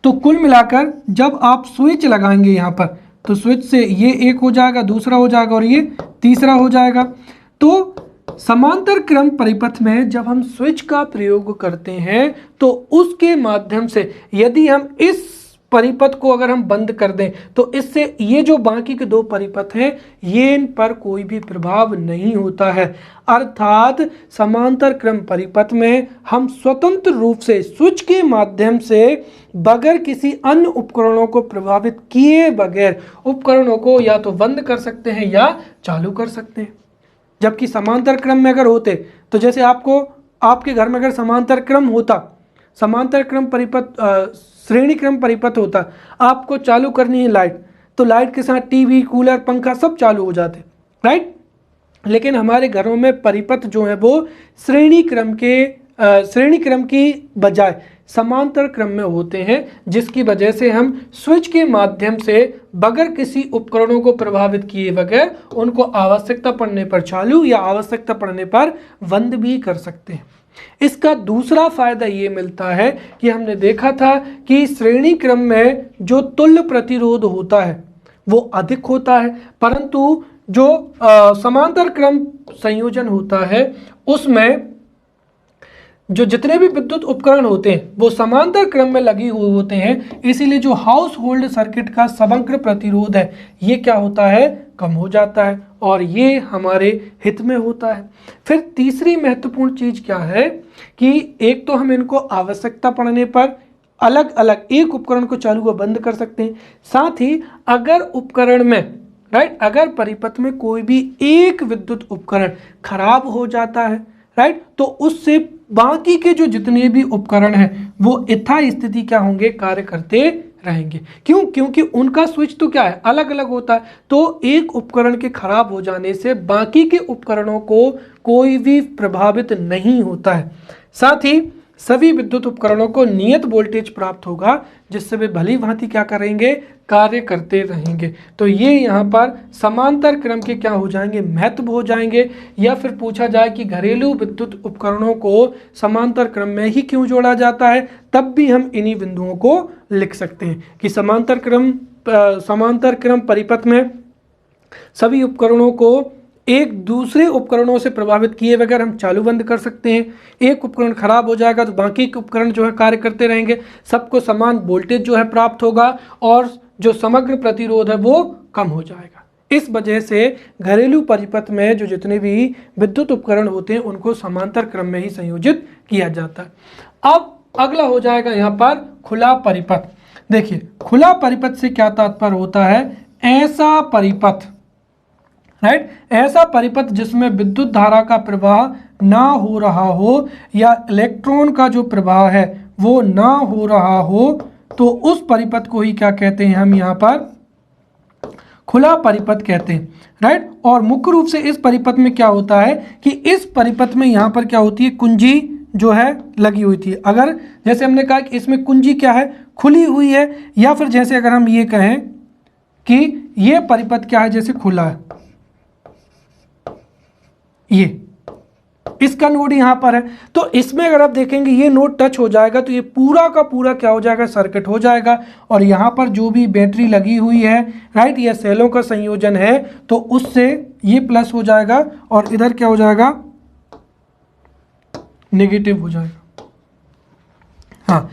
तो कुल मिलाकर जब आप स्विच लगाएंगे यहाँ पर तो स्विच से ये एक हो जाएगा, दूसरा हो जाएगा और ये तीसरा हो जाएगा। तो समांतर क्रम परिपथ में जब हम स्विच का प्रयोग करते हैं तो उसके माध्यम से यदि हम इस परिपथ को अगर हम बंद कर दें तो इससे ये जो बाकी के दो परिपथ हैं ये इन पर कोई भी प्रभाव नहीं होता है। अर्थात समांतर क्रम परिपथ में हम स्वतंत्र रूप से स्विच के माध्यम से बगैर किसी अन्य उपकरणों को प्रभावित किए बगैर उपकरणों को या तो बंद कर सकते हैं या चालू कर सकते हैं। जबकि समांतर क्रम में अगर होते तो जैसे आपको आपके घर में अगर समांतर क्रम होता, समांतर क्रम परिपथ श्रेणी क्रम परिपथ होता, आपको चालू करनी है लाइट तो लाइट के साथ टीवी, कूलर, पंखा सब चालू हो जाते, राइट। लेकिन हमारे घरों में परिपथ जो है वो श्रेणी क्रम की बजाय समांतर क्रम में होते हैं, जिसकी वजह से हम स्विच के माध्यम से बगैर किसी उपकरणों को प्रभावित किए बगैर उनको आवश्यकता पड़ने पर चालू या आवश्यकता पड़ने पर बंद भी कर सकते हैं। इसका दूसरा फायदा ये मिलता है कि हमने देखा था कि श्रेणी क्रम में जो तुल्य प्रतिरोध होता है वो अधिक होता है, परंतु जो समांतर क्रम संयोजन होता है उसमें जो जितने भी विद्युत उपकरण होते हैं वो समांतर क्रम में लगे हुए होते हैं, इसीलिए जो हाउस होल्ड सर्किट का समग्र प्रतिरोध है ये क्या होता है, कम हो जाता है, और ये हमारे हित में होता है। फिर तीसरी महत्वपूर्ण चीज क्या है कि एक तो हम इनको आवश्यकता पड़ने पर अलग अलग एक उपकरण को चालू व बंद कर सकते हैं, साथ ही अगर उपकरण में राइट अगर परिपथ में कोई भी एक विद्युत उपकरण खराब हो जाता है राइट, तो उससे बाकी के जो जितने भी उपकरण हैं वो यथास्थिति क्या होंगे, कार्य करते रहेंगे। क्यों? क्योंकि उनका स्विच तो क्या है, अलग अलग होता है, तो एक उपकरण के खराब हो जाने से बाकी के उपकरणों को कोई भी प्रभावित नहीं होता है। साथ ही सभी विद्युत उपकरणों को नियत वोल्टेज प्राप्त होगा जिससे वे भली भांति क्या करेंगे, कार्य करते रहेंगे। तो ये यहाँ पर समांतर क्रम के क्या हो जाएंगे, महत्व हो जाएंगे। या फिर पूछा जाए कि घरेलू विद्युत उपकरणों को समांतर क्रम में ही क्यों जोड़ा जाता है, तब भी हम इन्हीं बिंदुओं को लिख सकते हैं कि समांतर क्रम परिपथ में सभी उपकरणों को एक दूसरे उपकरणों से प्रभावित किए बगैर हम चालू बंद कर सकते हैं। एक उपकरण खराब हो जाएगा तो बाकी के उपकरण जो है कार्य करते रहेंगे, सबको समान वोल्टेज जो है प्राप्त होगा और जो समग्र प्रतिरोध है वो कम हो जाएगा। इस वजह से घरेलू परिपथ में जो जितने भी विद्युत उपकरण होते हैं उनको समांतर क्रम में ही संयोजित किया जाता है। अब अगला हो जाएगा यहाँ पर खुला परिपथ। देखिए खुला परिपथ से क्या तात्पर्य होता है, ऐसा परिपथ राइट ऐसा परिपथ जिसमें विद्युत धारा का प्रवाह ना हो रहा हो या इलेक्ट्रॉन का जो प्रवाह है वो ना हो रहा हो, तो उस परिपथ को ही क्या कहते हैं, हम यहाँ पर खुला परिपथ कहते हैं राइट। और मुख्य रूप से इस परिपथ में क्या होता है कि इस परिपथ में यहाँ पर क्या होती है, कुंजी जो है लगी हुई थी। अगर जैसे हमने कहा कि इसमें कुंजी क्या है, खुली हुई है, या फिर जैसे अगर हम ये कहें कि ये परिपथ क्या है, जैसे खुला है, ये इसका नोड यहाँ पर है, तो इसमें अगर आप देखेंगे ये नोड टच हो जाएगा तो ये पूरा का पूरा क्या हो जाएगा, सर्किट हो जाएगा। और यहाँ पर जो भी बैटरी लगी हुई है राइट, ये सेलों का संयोजन है, तो उससे ये प्लस हो जाएगा और इधर क्या हो जाएगा, नेगेटिव हो जाएगा। हाँ,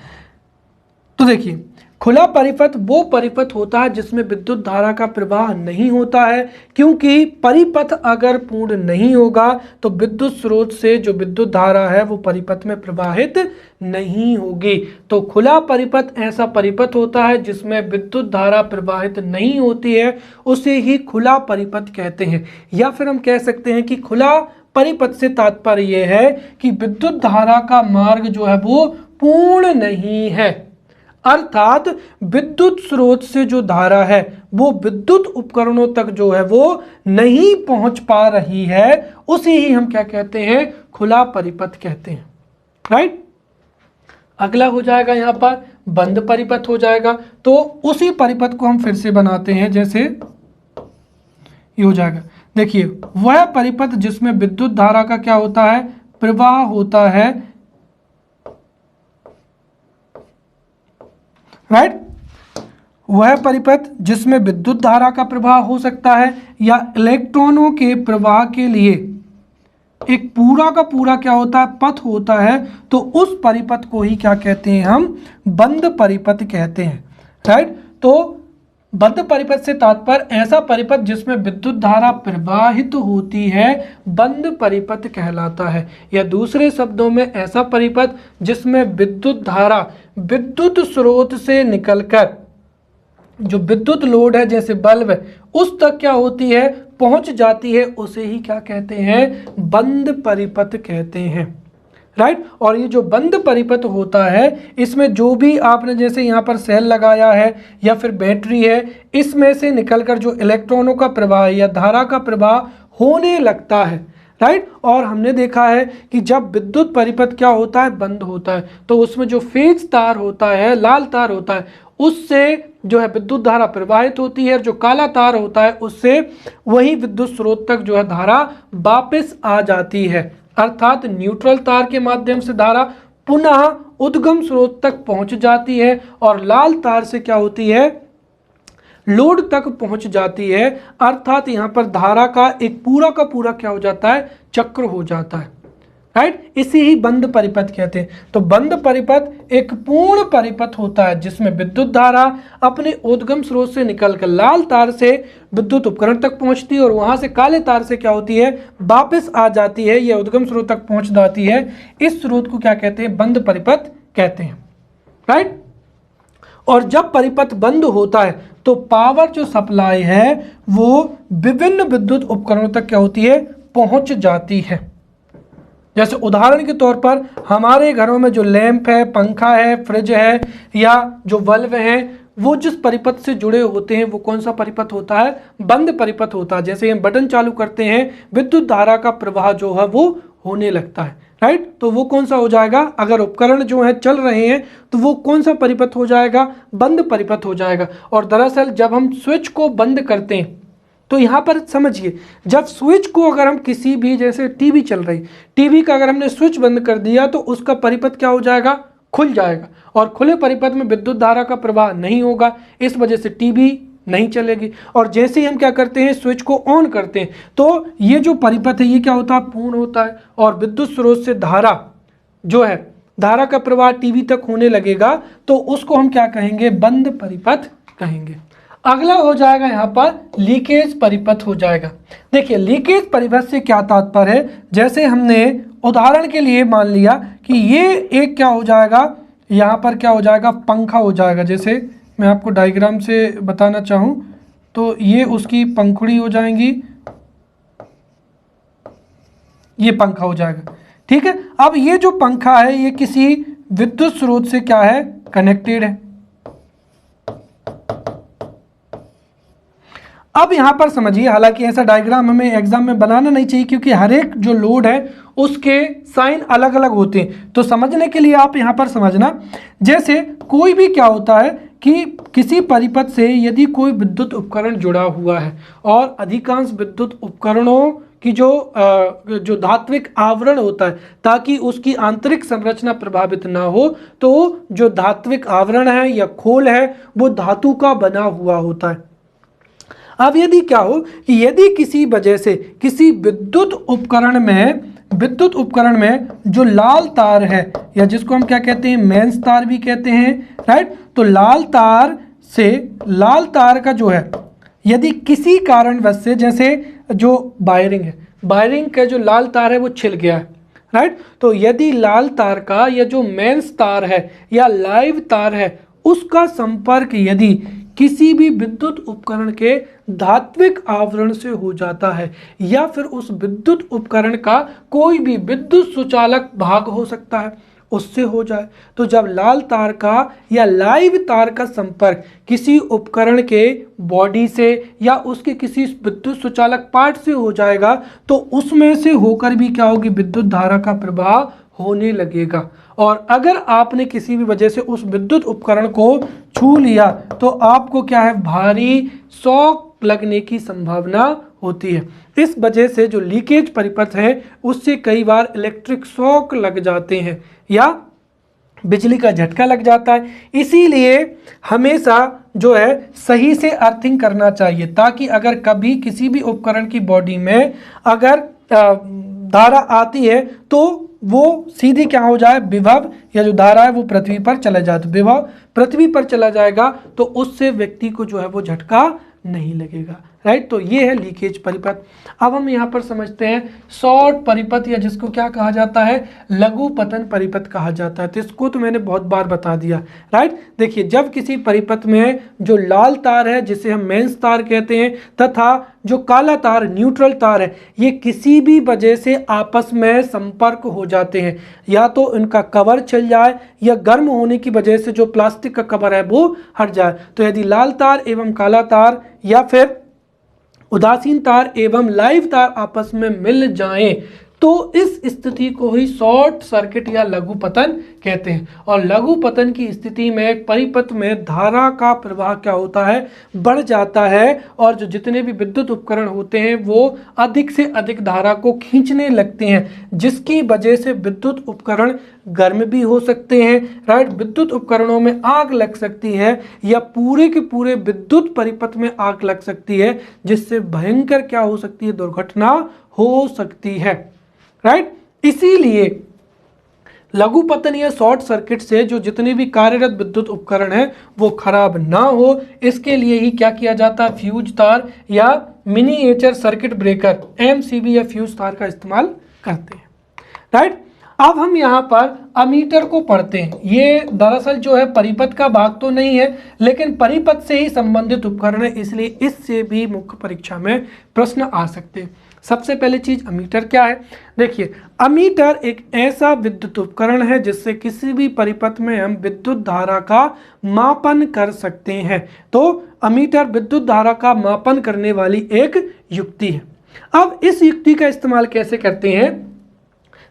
तो देखिए खुला परिपथ वो परिपथ होता है जिसमें विद्युत धारा का प्रवाह नहीं होता है, क्योंकि परिपथ अगर पूर्ण नहीं होगा तो विद्युत स्रोत से जो विद्युत धारा है वो परिपथ में प्रवाहित नहीं होगी। तो खुला परिपथ ऐसा परिपथ होता है जिसमें विद्युत धारा प्रवाहित नहीं होती है, उसे ही खुला परिपथ कहते हैं। या फिर हम कह सकते हैं कि खुला परिपथ से तात्पर्य यह है कि विद्युत धारा का मार्ग जो है वो पूर्ण नहीं है, अर्थात विद्युत स्रोत से जो धारा है वो विद्युत उपकरणों तक जो है वो नहीं पहुंच पा रही है, उसे ही हम क्या कहते हैं, खुला परिपथ कहते हैं राइट। अगला हो जाएगा यहाँ पर बंद परिपथ हो जाएगा। तो उसी परिपथ को हम फिर से बनाते हैं, जैसे ये हो जाएगा। देखिए वह परिपथ जिसमें विद्युत धारा का क्या होता है, प्रवाह होता है राइट। वह परिपथ जिसमें विद्युत धारा का प्रवाह हो सकता है या इलेक्ट्रॉनों के प्रवाह के लिए एक पूरा का पूरा क्या होता है, पथ होता है, तो उस परिपथ को ही क्या कहते हैं, हम बंद परिपथ कहते हैं राइट। तो बंद परिपथ से तात्पर्य ऐसा परिपथ जिसमें विद्युत धारा प्रवाहित होती है बंद परिपथ कहलाता है। या दूसरे शब्दों में ऐसा परिपथ जिसमें विद्युत धारा विद्युत स्रोत से निकलकर जो विद्युत लोड है जैसे बल्ब है उस तक क्या होती है, पहुंच जाती है, उसे ही क्या कहते हैं, बंद परिपथ कहते हैं राइट। और ये जो बंद परिपथ होता है इसमें जो भी आपने जैसे यहाँ पर सेल लगाया है या फिर बैटरी है, इसमें से निकलकर जो इलेक्ट्रॉनों का प्रवाह या धारा का प्रवाह होने लगता है राइट। और हमने देखा है कि जब विद्युत परिपथ क्या होता है, बंद होता है, तो उसमें जो फेज तार होता है, लाल तार होता है, उससे जो है विद्युत धारा प्रवाहित होती है, जो काला तार होता है उससे वही विद्युत स्रोत तक जो है धारा वापस आ जाती है, अर्थात न्यूट्रल तार के माध्यम से धारा पुनः उद्गम स्रोत तक पहुंच जाती है। और लाल तार से क्या होती है, लोड तक पहुंच जाती है, अर्थात यहाँ पर धारा का एक पूरा का पूरा क्या हो जाता है, चक्र हो जाता है, राइट। इसी ही बंद परिपथ कहते हैं। तो बंद परिपथ एक पूर्ण परिपथ होता है जिसमें विद्युत धारा अपने उद्गम स्रोत से निकलकर लाल तार से विद्युत उपकरण तक पहुंचती है और वहां से काले तार से क्या होती है, वापस आ जाती है, यह उद्गम स्रोत तक पहुंच जाती है। इस स्रोत को क्या कहते हैं, बंद परिपथ कहते हैं, राइट। और जब परिपथ बंद होता है तो पावर जो सप्लाई है वो विभिन्न विद्युत उपकरणों तक क्या होती है, पहुंच जाती है। जैसे उदाहरण के तौर पर हमारे घरों में जो लैंप है, पंखा है, फ्रिज है या जो बल्ब है, वो जिस परिपथ से जुड़े होते हैं वो कौन सा परिपथ होता है, बंद परिपथ होता है। जैसे हम बटन चालू करते हैं, विद्युत धारा का प्रवाह जो है वो होने लगता है, राइट। तो वो कौन सा हो जाएगा, अगर उपकरण जो है चल रहे हैं तो वो कौन सा परिपथ हो जाएगा, बंद परिपथ हो जाएगा। और दरअसल जब हम स्विच को बंद करते हैं तो यहाँ पर समझिए, जब स्विच को अगर हम किसी भी, जैसे टीवी चल रही, टीवी का अगर हमने स्विच बंद कर दिया तो उसका परिपथ क्या हो जाएगा, खुल जाएगा, और खुले परिपथ में विद्युत धारा का प्रवाह नहीं होगा, इस वजह से टीवी नहीं चलेगी। और जैसे ही हम क्या करते हैं, स्विच को ऑन करते हैं, तो ये जो परिपथ है ये क्या होता है, पूर्ण होता है, और विद्युत स्रोत से धारा जो है, धारा का प्रवाह टीवी तक होने लगेगा, तो उसको हम क्या कहेंगे, बंद परिपथ कहेंगे। अगला हो जाएगा यहाँ पर लीकेज परिपथ हो जाएगा। देखिए लीकेज परिपथ से क्या तात्पर्य है, जैसे हमने उदाहरण के लिए मान लिया कि ये एक क्या हो जाएगा, यहाँ पर क्या हो जाएगा, पंखा हो जाएगा। जैसे मैं आपको डायग्राम से बताना चाहूँ तो ये उसकी पंखुड़ी हो जाएंगी, ये पंखा हो जाएगा, ठीक है। अब ये जो पंखा है ये किसी विद्युत स्रोत से क्या है, कनेक्टेड है। अब यहां पर समझिए, हालांकि ऐसा डायग्राम हमें एग्जाम में बनाना नहीं चाहिए क्योंकि हर एक जो लोड है उसके साइन अलग अलग होते हैं, तो समझने के लिए आप यहां पर समझना। जैसे कोई भी क्या होता है कि किसी परिपथ से यदि कोई विद्युत उपकरण जुड़ा हुआ है, और अधिकांश विद्युत उपकरणों की जो धात्विक आवरण होता है, ताकि उसकी आंतरिक संरचना प्रभावित ना हो, तो जो धात्विक आवरण है या खोल है वो धातु का बना हुआ होता है। अब यदि क्या हो कि यदि किसी वजह से किसी विद्युत उपकरण में जो लाल तार है, या जिसको हम क्या कहते हैं, मेंस तार भी कहते हैं, राइट। तो लाल तार का जो है, यदि किसी कारणवश से, जैसे जो वायरिंग है, वायरिंग का जो लाल तार है वो छिल गया है, राइट। तो यदि लाल तार का या जो मेंस तार है या लाइव तार है, उसका संपर्क यदि किसी भी विद्युत उपकरण के धात्विक आवरण से हो जाता है, या फिर उस विद्युत उपकरण का कोई भी विद्युत सुचालक भाग हो सकता है उससे हो जाए, तो जब लाल तार का या लाइव तार का संपर्क किसी उपकरण के बॉडी से या उसके किसी विद्युत सुचालक पार्ट से हो जाएगा, तो उसमें से होकर भी क्या होगी, विद्युत धारा का प्रवाह होने लगेगा। और अगर आपने किसी भी वजह से उस विद्युत उपकरण को छू लिया तो आपको क्या है, भारी शॉक लगने की संभावना होती है। इस वजह से जो लीकेज परिपथ है उससे कई बार इलेक्ट्रिक शॉक लग जाते हैं या बिजली का झटका लग जाता है। इसीलिए हमेशा जो है सही से अर्थिंग करना चाहिए, ताकि अगर कभी किसी भी उपकरण की बॉडी में अगर धारा आती है तो वो सीधी क्या हो जाए, विभव या जो धारा है वो पृथ्वी पर चला जाए, तो विभव पृथ्वी पर चला जाएगा तो उससे व्यक्ति को जो है वो झटका नहीं लगेगा, राइट। तो ये है लीकेज परिपथ। अब हम यहाँ पर समझते हैं शॉर्ट परिपथ, या जिसको क्या कहा जाता है, लघु पतन परिपथ कहा जाता है। तो इसको तो मैंने बहुत बार बता दिया, राइट। देखिए जब किसी परिपथ में जो लाल तार है जिसे हम मेंस तार कहते हैं, तथा जो काला तार न्यूट्रल तार है, ये किसी भी वजह से आपस में संपर्क हो जाते हैं, या तो इनका कवर छिल जाए या गर्म होने की वजह से जो प्लास्टिक का कवर है वो हट जाए। तो यदि लाल तार एवं काला तार या फिर उदासीन तार एवं लाइव तार आपस में मिल जाएं तो इस स्थिति को ही शॉर्ट सर्किट या लघु पतन कहते हैं। और लघु पतन की स्थिति में परिपथ में धारा का प्रवाह क्या होता है, बढ़ जाता है, और जो जितने भी विद्युत उपकरण होते हैं वो अधिक से अधिक धारा को खींचने लगते हैं, जिसकी वजह से विद्युत उपकरण गर्म भी हो सकते हैं, राइट। विद्युत उपकरणों में आग लग सकती है या पूरे के पूरे विद्युत परिपथ में आग लग सकती है, जिससे भयंकर क्या हो सकती है, दुर्घटना हो सकती है, राइट। इसीलिए लघु पतन या शॉर्ट सर्किट से जो जितने भी कार्यरत विद्युत उपकरण हैं वो खराब ना हो, इसके लिए ही क्या किया जाता है, फ्यूज तार या मिनिएचर सर्किट ब्रेकर एमसीबी या फ्यूज तार का इस्तेमाल करते हैं, राइट। अब हम यहाँ पर अमीटर को पढ़ते हैं। ये दरअसल जो है परिपथ का भाग तो नहीं है, लेकिन परिपथ से ही संबंधित उपकरण है, इसलिए इससे भी मुख्य परीक्षा में प्रश्न आ सकते हैं। सबसे पहले चीज अमीटर क्या है, देखिए अमीटर एक ऐसा विद्युत उपकरण है जिससे किसी भी परिपथ में हम विद्युत धारा का मापन कर सकते हैं। तो अमीटर विद्युत धारा का मापन करने वाली एक युक्ति है। अब इस युक्ति का इस्तेमाल कैसे करते हैं,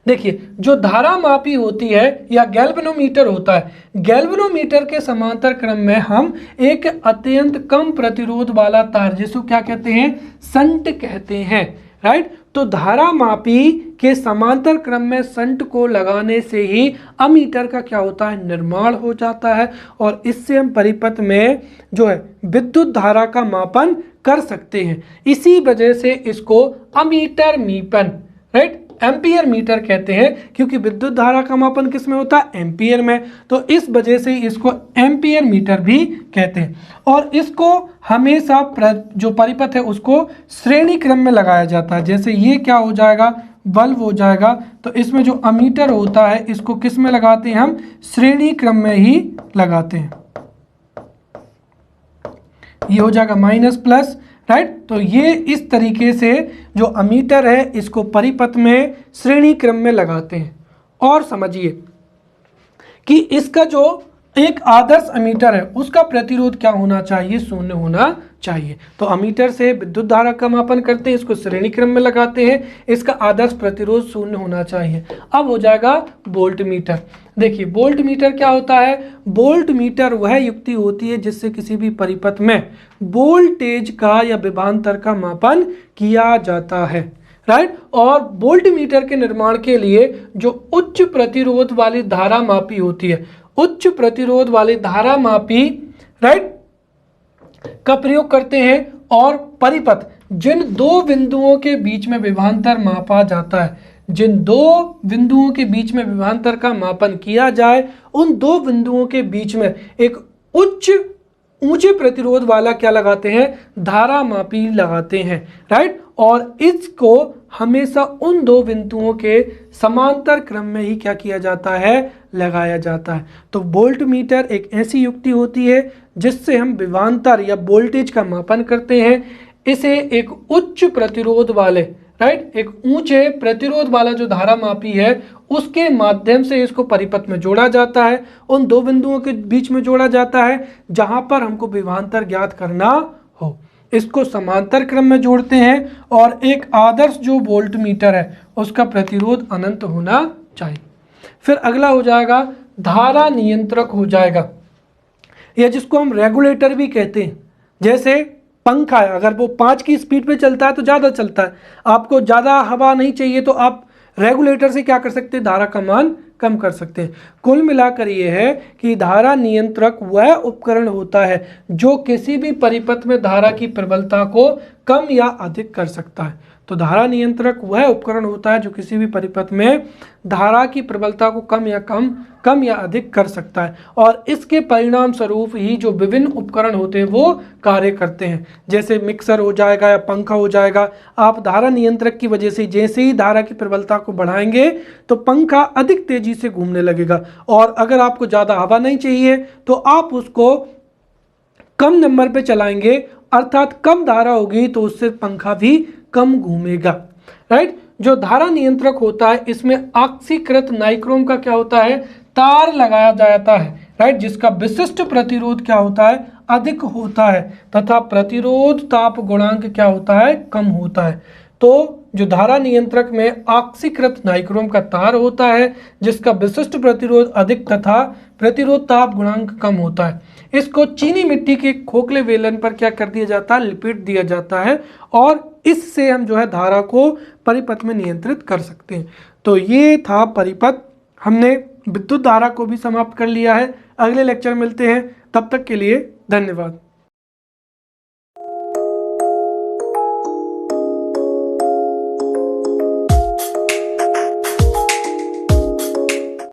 देखिए जो धारा मापी होती है या गैल्वेनोमीटर होता है, गैल्वेनोमीटर के समांतर क्रम में हम एक अत्यंत कम प्रतिरोध वाला तार, जिसको क्या कहते हैं, संट कहते हैं, राइट। तो धारा मापी के समांतर क्रम में संट को लगाने से ही अमीटर का क्या होता है, निर्माण हो जाता है, और इससे हम परिपथ में जो है विद्युत धारा का मापन कर सकते हैं। इसी वजह से इसको अमीटर मीपन, राइट, एम्पियर मीटर कहते हैं, क्योंकि विद्युत धारा का मापन किस में होता है, एम्पियर में। तो इस वजह से इसको एम्पियर मीटर भी कहते हैं। और इसको हमेशा जो परिपथ है उसको श्रेणी क्रम में लगाया जाता है। जैसे ये क्या हो जाएगा, बल्ब हो जाएगा, तो इसमें जो अमीटर होता है इसको किस में लगाते हैं, हम श्रेणी क्रम में ही लगाते हैं। ये हो जाएगा माइनस प्लस, राइट। तो ये इस तरीके से जो अमीटर है इसको परिपथ में श्रेणी क्रम में लगाते हैं। और समझिए कि इसका जो एक आदर्श अमीटर है उसका प्रतिरोध क्या होना चाहिए, शून्य होना चाहिए। तो अमीटर से विद्युत धारा का मापन करते हैं, इसको श्रेणी क्रम में लगाते हैं, इसका आदर्श प्रतिरोध शून्य होना चाहिए। अब हो जाएगा वोल्ट मीटर। देखिए वोल्ट मीटर क्या होता है, वोल्ट मीटर वह युक्ति होती है जिससे किसी भी परिपथ में वोल्टेज का या विभवांतर का मापन किया जाता है, राइट। और वोल्ट मीटर के निर्माण के लिए जो उच्च प्रतिरोध वाली धारा मापी होती है, उच्च प्रतिरोध वाली धारा मापी, राइट, का प्रयोग करते हैं। और परिपथ जिन दो बिंदुओं के बीच में विभवांतर मापा जाता है, जिन दो बिंदुओं के बीच में विभवांतर का मापन किया जाए, उन दो बिंदुओं के बीच में एक ऊंचे प्रतिरोध वाला क्या लगाते हैं, धारा मापी लगाते हैं, राइट। और इसको हमेशा उन दो बिंदुओं के समांतर क्रम में ही क्या किया जाता है, लगाया जाता है। तो वोल्ट मीटर एक ऐसी युक्ति होती है जिससे हम विभवांतर या वोल्टेज का मापन करते हैं। इसे एक उच्च प्रतिरोध वाले, राइट, एक ऊंचे प्रतिरोध वाला जो धारा मापी है उसके माध्यम से इसको परिपथ में जोड़ा जाता है, उन दो बिंदुओं के बीच में जोड़ा जाता है जहां पर हमको विभवांतर ज्ञात करना हो। इसको समांतर क्रम में जोड़ते हैं और एक आदर्श जो वोल्ट मीटर है उसका प्रतिरोध अनंत होना चाहिए। फिर अगला हो जाएगा धारा नियंत्रक हो जाएगा, या जिसको हम रेगुलेटर भी कहते हैं। जैसे पंखा है, अगर वो 5 की स्पीड पे चलता है तो ज़्यादा चलता है, आपको ज़्यादा हवा नहीं चाहिए तो आप रेगुलेटर से क्या कर सकते हैं, धारा का मान कम कर सकते हैं। कुल मिलाकर ये है कि धारा नियंत्रक वह उपकरण होता है जो किसी भी परिपथ में धारा की प्रबलता को कम या अधिक कर सकता है। तो धारा नियंत्रक वह उपकरण होता है जो किसी भी परिपथ में धारा की प्रबलता को कम या अधिक कर सकता है, और इसके परिणाम स्वरूप ही जो विभिन्न उपकरण होते हैं वो कार्य करते हैं। जैसे मिक्सर हो जाएगा या पंखा हो जाएगा, आप धारा नियंत्रक की वजह से जैसे ही धारा की प्रबलता को बढ़ाएंगे तो पंखा अधिक तेजी से घूमने लगेगा, और अगर आपको ज़्यादा हवा नहीं चाहिए तो आप उसको कम नंबर पे चलाएंगे, अर्थात कम धारा होगी तो उससे पंखा भी कम घूमेगा, राइट। जो धारा नियंत्रक होता है इसमें ऑक्सीकृत नाइक्रोम का क्या होता है, तार लगाया जाता है, राइट, जिसका विशिष्ट प्रतिरोध क्या होता है, अधिक होता है, तथा प्रतिरोध ताप गुणांक क्या होता है, कम होता है। तो जो धारा नियंत्रक में ऑक्सीकृत नाइक्रोम का तार होता है जिसका विशिष्ट प्रतिरोध अधिक तथा प्रतिरोध ताप गुणांक कम होता है, इसको चीनी मिट्टी के खोखले वेलन पर क्या कर दिया जाता है, लिपेट दिया जाता है, और इससे हम जो है धारा को परिपथ में नियंत्रित कर सकते हैं। तो ये था परिपथ। हमने विद्युत धारा को भी समाप्त कर लिया है। अगले लेक्चर मिलते हैं, तब तक के लिए धन्यवाद।